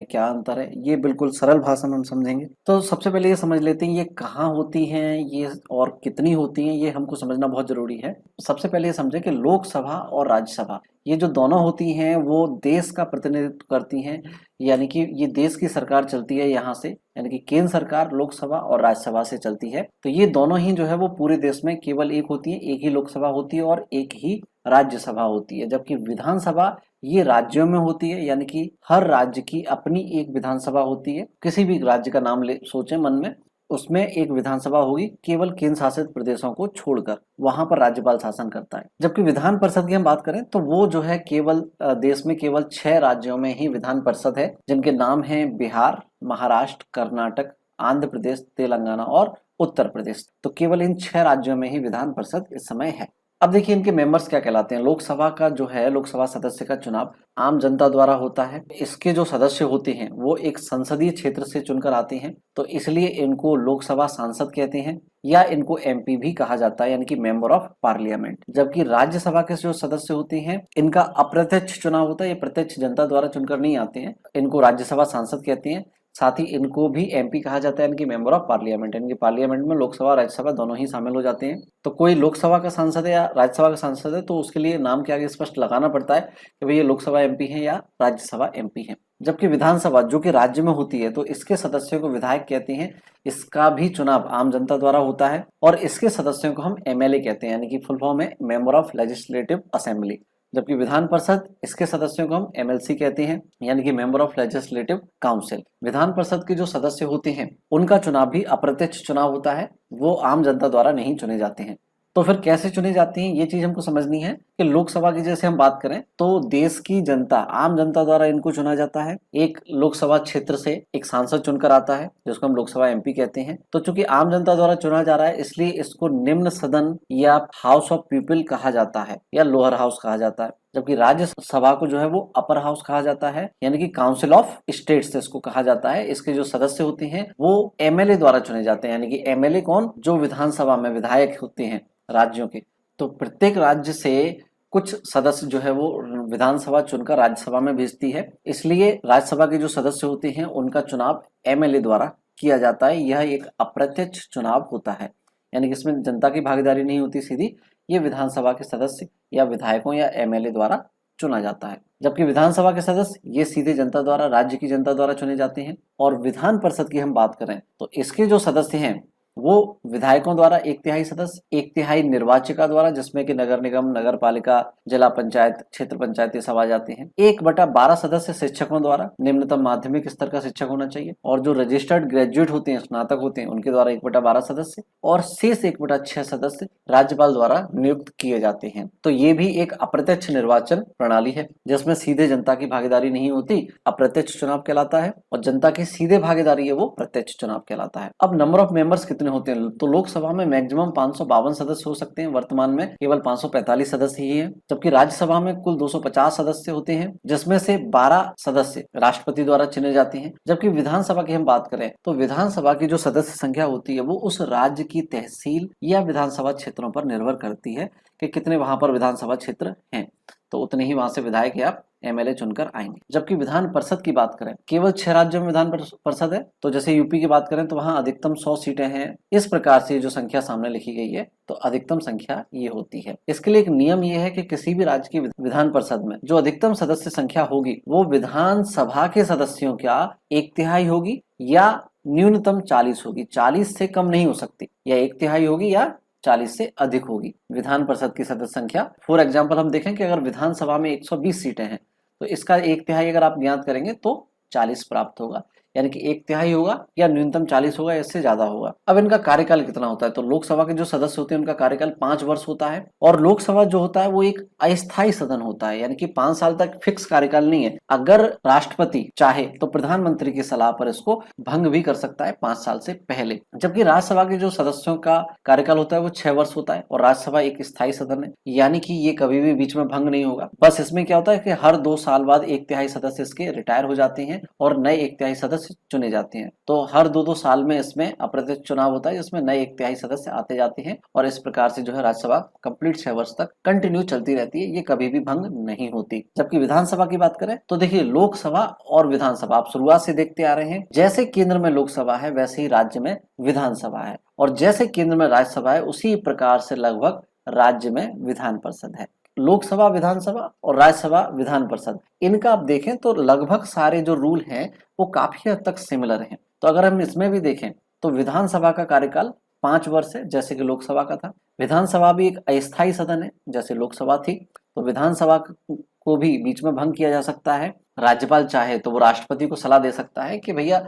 क्या अंतर है, ये बिल्कुल सरल भाषा में हम समझेंगे। तो सबसे पहले ये समझ लेते हैं ये कहाँ होती हैं ये और कितनी होती हैं, ये हमको समझना बहुत जरूरी है। सबसे पहले ये समझें कि लोकसभा और राज्यसभा ये जो दोनों होती हैं वो देश का प्रतिनिधित्व करती हैं, यानी कि ये देश की सरकार चलती है यहाँ से, यानी कि केंद्र सरकार लोकसभा और राज्यसभा से चलती है। तो ये दोनों ही जो है वो पूरे देश में केवल एक होती है, एक ही लोकसभा होती है और एक ही राज्यसभा होती है। जबकि विधानसभा ये राज्यों में होती है, यानी कि हर राज्य की अपनी एक विधानसभा होती है। किसी भी राज्य का नाम ले सोचें मन में, उसमें एक विधानसभा होगी, केवल केंद्र शासित प्रदेशों को छोड़कर वहां पर राज्यपाल शासन करता है। जबकि विधान परिषद की हम बात करें तो वो जो है केवल देश में केवल 6 राज्यों में ही विधान परिषद है, जिनके नाम है बिहार, महाराष्ट्र, कर्नाटक, आंध्र प्रदेश, तेलंगाना और उत्तर प्रदेश। तो केवल इन 6 राज्यों में ही विधान परिषद इस समय है। अब देखिए इनके मेंबर्स क्या कहलाते हैं। लोकसभा का जो है लोकसभा सदस्य का चुनाव आम जनता द्वारा होता है। इसके जो सदस्य होते हैं वो एक संसदीय क्षेत्र से चुनकर आते हैं, तो इसलिए इनको लोकसभा सांसद कहते हैं या इनको एमपी भी कहा जाता है, यानी कि मेंबर ऑफ पार्लियामेंट। जबकि राज्यसभा के जो सदस्य होते हैं इनका अप्रत्यक्ष चुनाव होता है, ये प्रत्यक्ष जनता द्वारा चुनकर नहीं आते हैं, इनको राज्यसभा सांसद कहते हैं। साथ ही इनको भी एमपी कहा जाता है, इनकी मेंबर ऑफ पार्लियामेंट। इनके पार्लियामेंट में लोकसभा और राज्यसभा दोनों ही शामिल हो जाते हैं। तो कोई लोकसभा का सांसद है या राज्यसभा का सांसद है तो उसके लिए नाम के आगे स्पष्ट लगाना पड़ता है कि भाई ये लोकसभा एमपी है या राज्यसभा एमपी है। जबकि विधानसभा जो कि राज्य में होती है तो इसके सदस्यों को विधायक कहते हैं। इसका भी चुनाव आम जनता द्वारा होता है और इसके सदस्यों को हम एमएलए कहते हैं, यानी कि फुल फॉर्म है मेंबर ऑफ लेजिस्लेटिव असेंबली। जबकि विधान परिषद इसके सदस्यों को हम एमएलसी कहते हैं, यानी कि member of legislative council. Vidhan Parishad के जो सदस्य होते हैं उनका चुनाव भी अप्रत्यक्ष चुनाव होता है, वो आम जनता द्वारा नहीं चुने जाते हैं। तो फिर कैसे चुने जाते हैं ये चीज हमको समझनी है कि लोकसभा की जैसे हम बात करें तो देश की जनता, आम जनता द्वारा इनको चुना जाता है। एक लोकसभा क्षेत्र से एक सांसद चुनकर आता है जिसको हम लोकसभा एमपी कहते हैं। तो चूंकि आम जनता द्वारा चुना जा रहा है इसलिए इसको निम्न सदन या हाउस ऑफ पीपल कहा जाता है या लोअर हाउस कहा जाता है। जबकि राज्यसभा को जो है वो अपर हाउस कहा जाता है, यानी कि काउंसिल ऑफ स्टेट्स इसको कहा जाता है। इसके जो सदस्य होते हैं वो एमएलए द्वारा चुने जाते हैं, यानी कि एमएलए कौन, जो विधानसभा में विधायक होते हैं राज्यों के। तो प्रत्येक राज्य से कुछ सदस्य जो है वो विधानसभा चुनकर राज्यसभा में भेजती है, इसलिए राज्यसभा के जो सदस्य होते हैं उनका चुनाव एमएलए द्वारा किया जाता है। यह एक अप्रत्यक्ष चुनाव होता है, यानी कि इसमें जनता की भागीदारी नहीं होती सीधी, ये विधानसभा के सदस्य या विधायकों या एमएलए द्वारा चुना जाता है। जबकि विधानसभा के सदस्य ये सीधे जनता द्वारा, राज्य की जनता द्वारा चुने जाते हैं। और विधान परिषद की हम बात करें तो इसके जो सदस्य हैं वो विधायकों द्वारा 1/3 सदस्य, 1/3 निर्वाचिका द्वारा, जिसमें कि नगर निगम, नगर पालिका, जिला पंचायत, क्षेत्र पंचायत ये सब आ जाते हैं। 1/12 सदस्य शिक्षकों द्वारा, निम्नतम माध्यमिक स्तर का शिक्षक होना चाहिए। और जो रजिस्टर्ड ग्रेजुएट होते हैं, स्नातक होते हैं, उनके द्वारा 1/12 सदस्य। और शेष 1/6 सदस्य राज्यपाल द्वारा नियुक्त किए जाते हैं। तो ये भी एक अप्रत्यक्ष निर्वाचन प्रणाली है जिसमें सीधे जनता की भागीदारी नहीं होती, अप्रत्यक्ष चुनाव कहलाता है। और जनता की सीधे भागीदारी है वो प्रत्यक्ष चुनाव कहलाता है। अब नंबर ऑफ मेंबर्स कितने होते हैं, तो लोकसभा में मैक्सिमम 552 सदस्य हो सकते हैं, वर्तमान में केवल 545 सदस्य ही हैं। जबकि राज्यसभा में कुल 250 सदस्य होते हैं, जिसमें से 12 सदस्य राष्ट्रपति द्वारा चुने जाते हैं। जबकि विधानसभा की हम बात करें तो विधानसभा की जो सदस्य संख्या होती है वो उस राज्य की तहसील या विधानसभा क्षेत्रों पर निर्भर करती है कि कितने वहां पर विधानसभा क्षेत्र हैं, तो उतने ही वहां से विधायक या एमएलए चुनकर आएंगे। जबकि विधान परिषद की बात करें, केवल 6 राज्यों में विधान परिषद है। तो जैसे यूपी की बात करें तो वहां अधिकतम 100 सीटें हैं। इस प्रकार से जो संख्या सामने लिखी गई है तो अधिकतम संख्या ये होती है। इसके लिए एक नियम ये है कि किसी भी राज्य की विधान परिषद में जो अधिकतम सदस्य संख्या होगी वो विधानसभा के सदस्यों का 1/3 होगी या न्यूनतम 40 होगी। 40 से कम नहीं हो सकती, या 1/3 होगी या 40 से अधिक होगी विधान परिषद की सदस्य संख्या। फॉर एग्जाम्पल हम देखें कि अगर विधानसभा में 120 सीटें हैं तो इसका 1/3 अगर आप ज्ञात करेंगे तो 40 प्राप्त होगा, यानी कि 1/3 होगा या न्यूनतम 40 होगा, इससे ज्यादा होगा। अब इनका कार्यकाल कितना होता है, तो लोकसभा के जो सदस्य होते हैं उनका कार्यकाल 5 वर्ष होता है। और लोकसभा जो होता है वो एक अस्थायी सदन होता है, यानी कि 5 साल तक फिक्स कार्यकाल नहीं है। अगर राष्ट्रपति चाहे तो प्रधानमंत्री की सलाह पर इसको भंग भी कर सकता है 5 साल से पहले। जबकि राज्यसभा के जो सदस्यों का कार्यकाल होता है वो 6 वर्ष होता है और राज्यसभा एक स्थायी सदन है, यानी कि ये कभी भी बीच में भंग नहीं होगा। बस इसमें क्या होता है कि हर 2 साल बाद 1/3 सदस्य इसके रिटायर हो जाते हैं और नए 1/3 सदस्य सदस्य चुने जाते हैं। तो हर 2-2 साल में इसमें अप्रत्यक्ष चुनाव होता है, जिसमें नए 1 तिहाई सदस्य आते जाते हैं और इस प्रकार से जो है राज्यसभा कंप्लीट 6 वर्ष तक कंटिन्यू चलती रहती है, ये कभी भी भंग नहीं होती। जबकि विधानसभा की बात करें तो देखिए, लोकसभा और विधानसभा आप शुरुआत से देखते आ रहे हैं, जैसे केंद्र में लोकसभा है वैसे ही राज्य में विधानसभा है, और जैसे केंद्र में राज्यसभा है उसी प्रकार से लगभग राज्य में विधान परिषद है। लोकसभा विधानसभा और राज्यसभा विधान परिषद, इनका आप देखें तो लगभग सारे जो रूल हैं वो काफी हद तक सिमिलर हैं। तो अगर हम इसमें भी देखें तो विधानसभा का कार्यकाल 5 वर्ष है, जैसे कि लोकसभा का था। विधानसभा भी एक अस्थायी सदन है, जैसे लोकसभा थी। तो विधानसभा को भी बीच में भंग किया जा सकता है। राज्यपाल चाहे तो वो राष्ट्रपति को सलाह दे सकता है कि भैया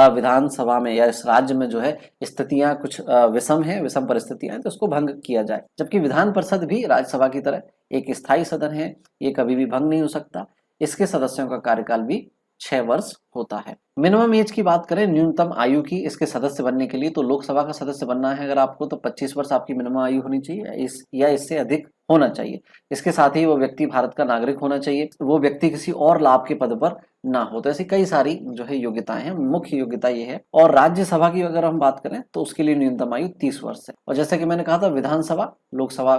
विधानसभा में या इस राज्य में जो है स्थितियां कुछ विषम है, विषम परिस्थितियां हैं, तो उसको भंग किया जाए। जबकि विधान परिषद भी राज्यसभा की तरह एक स्थायी सदन है, ये कभी भी भंग नहीं हो सकता। इसके सदस्यों का कार्यकाल भी 6 वर्ष होता है। मिनिमम एज की बात करें, न्यूनतम आयु की इसके सदस्य बनने के लिए, तो लोकसभा का सदस्य बनना है अगर आपको, तो 25 वर्ष आपकी मिनिमम आयु होनी चाहिए, या इससे अधिक होना चाहिए। इसके साथ ही वो व्यक्ति भारत का नागरिक होना चाहिए, वो व्यक्ति किसी और लाभ के पद पर ना हो। तो ऐसी कई सारी जो है योग्यताएं हैं, मुख्य योग्यता ये है। और राज्यसभा की अगर हम बात करें तो उसके लिए न्यूनतम आयु 30 वर्ष है। और जैसे कि मैंने कहा था, विधानसभा लोकसभा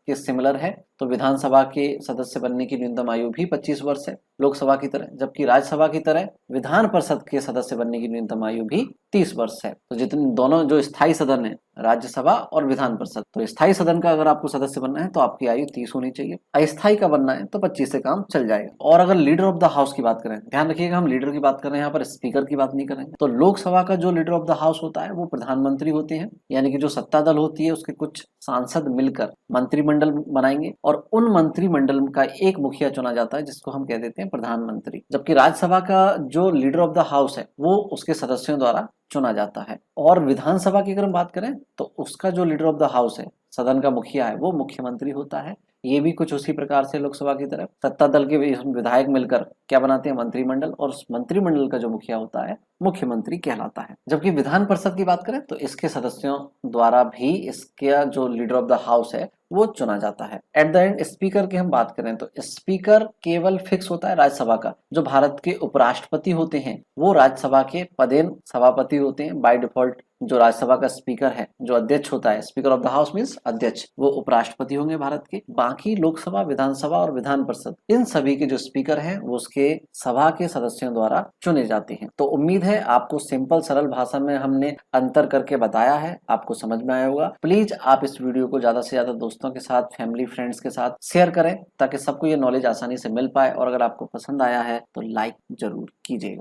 के सिमिलर है, तो विधानसभा के सदस्य बनने की न्यूनतम आयु भी 25 वर्ष है लोकसभा की तरह। जबकि राज्यसभा की तरह विधान परिषद के सदस्य बनने की न्यूनतम आयु भी 30 वर्ष है। तो जितने दोनों जो स्थायी सदन है, राज्यसभा और विधान परिषद, तो स्थायी सदन का अगर आपको सदस्य बनना है तो आपकी आयु 30 होनी चाहिए, अस्थायी का बनना है तो 25 से काम चल जाएगा। और अगर लीडर ऑफ द हाउस की बात करें, ध्यान रखिएगा हम लीडर की बात कर रहे हैं, यहाँ पर स्पीकर की बात नहीं करेंगे। तो लोकसभा का जो लीडर ऑफ द हाउस होता है वो प्रधानमंत्री होते हैं, यानी कि जो सत्ता दल होती है उसके कुछ सांसद मिलकर मंत्रिमंडल बनाएंगे और उन मंत्रिमंडल का एक मुखिया चुना जाता है, जिसको हम कह देते हैं प्रधानमंत्री। जबकि राज्यसभा का जो लीडर ऑफ द हाउस है वो उसके सदस्यों द्वारा चुना जाता है। और विधानसभा की अगर हम बात करें तो उसका जो लीडर ऑफ द हाउस है, सदन का मुखिया है, वो मुख्यमंत्री होता है। ये भी कुछ उसी प्रकार से लोकसभा की तरफ सत्ता दल के विधायक मिलकर क्या बनाते हैं, मंत्रिमंडल, और उस मंत्रिमंडल का जो मुखिया होता है मुख्यमंत्री कहलाता है। जबकि विधान परिषद की बात करें तो इसके सदस्यों द्वारा भी इसका जो लीडर ऑफ द हाउस है वो चुना जाता है। एट द एंड स्पीकर की हम बात करें तो स्पीकर केवल फिक्स होता है राज्यसभा का। जो भारत के उपराष्ट्रपति होते हैं वो राज्यसभा के पदेन सभापति होते हैं बाय डिफॉल्ट। जो राज्यसभा का स्पीकर है, जो अध्यक्ष होता है, speaker of the house means अध्यक्ष, वो उपराष्ट्रपति होंगे भारत के। बाकी लोकसभा, विधानसभा और विधान परिषद, इन सभी के जो स्पीकर हैं वो उसके सभा के सदस्यों द्वारा चुने जाते हैं। तो उम्मीद है आपको सिंपल सरल भाषा में हमने अंतर करके बताया है, आपको समझ में आया होगा। प्लीज आप इस वीडियो को ज्यादा से ज्यादा दोस्तों के साथ, फैमिली फ्रेंड्स के साथ शेयर करें ताकि सबको ये नॉलेज आसानी से मिल पाए। और अगर आपको पसंद आया है तो लाइक जरूर कीजिएगा।